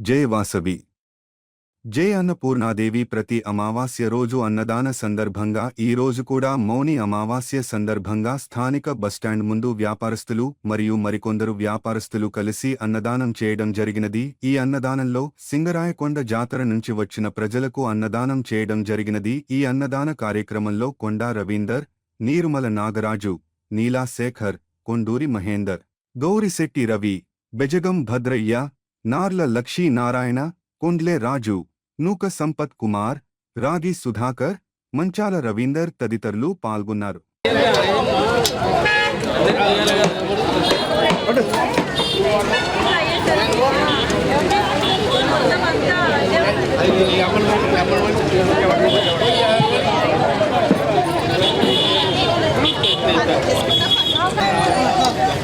జై వాసవి జై అన్నపూర్ణాదేవి ప్రతి అమావాస్య రోజు అన్నదాన సందర్భంగా ఈ రోజు కూడా మౌని అమావాస్య సందర్భంగా స్థానిక బస్టాండ్ ముందు వ్యాపారస్తులు మరియు మరికొందరు వ్యాపారస్తులు కలిసి అన్నదానం చేయడం జరిగినది. ఈ అన్నదానంలో సింగరాయకొండ జాతర నుంచి వచ్చిన ప్రజలకు అన్నదానం చేయడం జరిగినది. ఈ అన్నదాన కార్యక్రమంలో కొండా రవీందర్, నీరుమల నాగరాజు, నీలా శేఖర్, కొండూరి మహేందర్, గౌరిశెట్టి రవి, బెజగం భద్రయ్య, నార్ల లక్ష్మీనారాయణ, కొండ్లే రాజు, నూక సంపత్ కుమార్, రాగి సుధాకర్, మంచాల రవీందర్ తదితరులు పాల్గొన్నారు.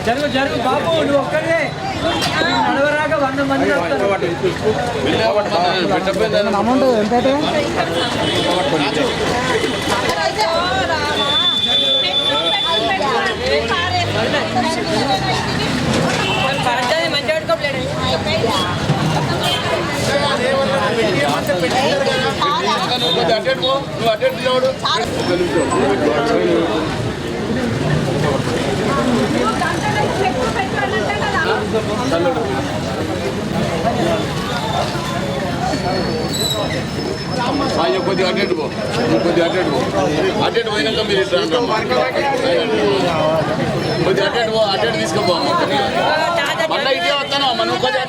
జరుగు జరుగు బాబు, నువ్వు ఒక్కడే నడవరాక 100 మంది అమౌంట్ ఎంత కొద్దిగా అటెండ్ పోయినాక మీరు కొద్దిగా అటెండ్ తీసుకోపో మళ్ళీ ఇదే వస్తాను మనం కొద్దిగా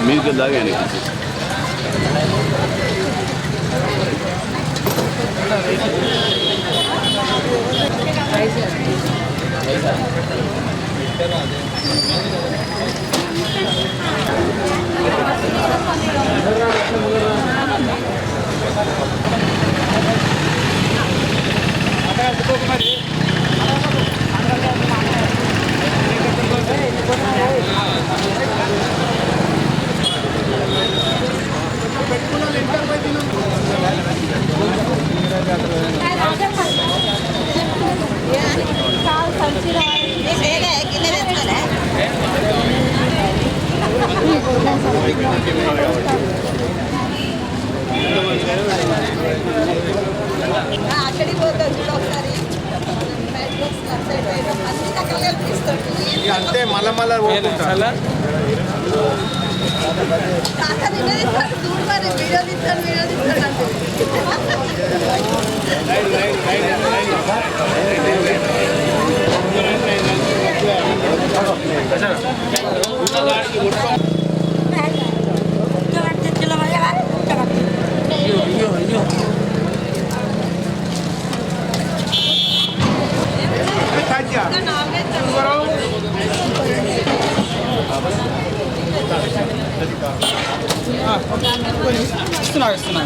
మీకు లాగా అంతే మళ్ళా మళ్ళా ఇస్తున్నా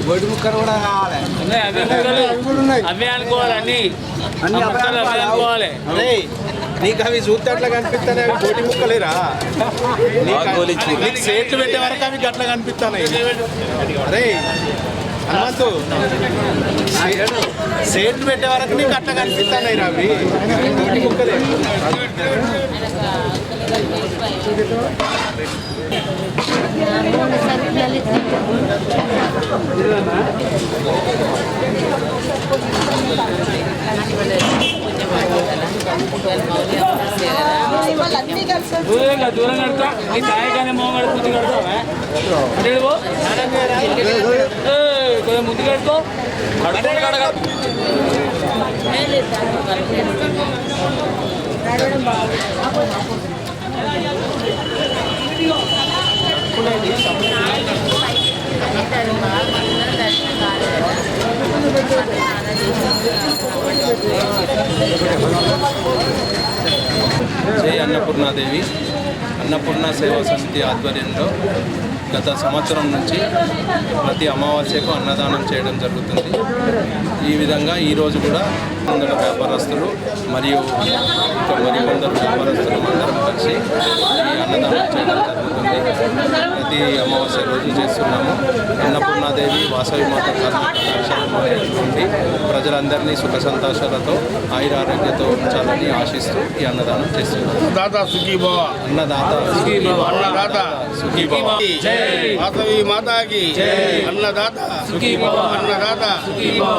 బొడ్డు ముక్కలు కూడా కావాలి, అవే అనుకోవాలి, అనుకోవాలి. నీకు అవి చూస్తే అట్లా కనిపిస్తాయి, అవి బోటి ముక్కలేరా? నీకు సేట్లు పెట్టే వరకు అవి అట్లా కనిపిస్తున్నాయి. అరే హనుమంతు, సేట్లు పెట్టే వరకు నీకు అట్లా కనిపిస్తున్నాయి రా అవి బోటి ముక్కలే. దూరం కడతా నీ తాయగానే మోగడు ముందు కడతావా? ముందు కడుకో जय अन्नपूर्णादेवी అన్నపూర్ణ సేవా సమితి ఆధ్వర్యంలో గత సంవత్సరం నుంచి ప్రతి అమావాస్యకు అన్నదానం చేయడం జరుగుతుంది. ఈ విధంగా ఈరోజు కూడా కొందరు వ్యాపారస్తులు మరియు మరికొందరు వ్యాపారస్తులు అందరం కలిసి ఈ అన్నదానం చేయడం జరుగుతుంది. ప్రతి అమావాస్య రోజు చేస్తున్నాము. అన్నపూర్ణాదేవి వాసవి మాత నుండి ప్రజలందరినీ సుఖ సంతోషాలతో ఆయురారోగ్యంతో ఉంచాలని ఆశిస్తూ ఈ అన్నదానం చేస్తున్నాము. దాతా సుఖీ భవ, అన్నదాత సుఖీ భవ, అన్నదాత సుఖీ భవ, వాసవి మాతాకి అన్నదాత సుఖీ భవ, అన్నదాత సుఖీ భవ.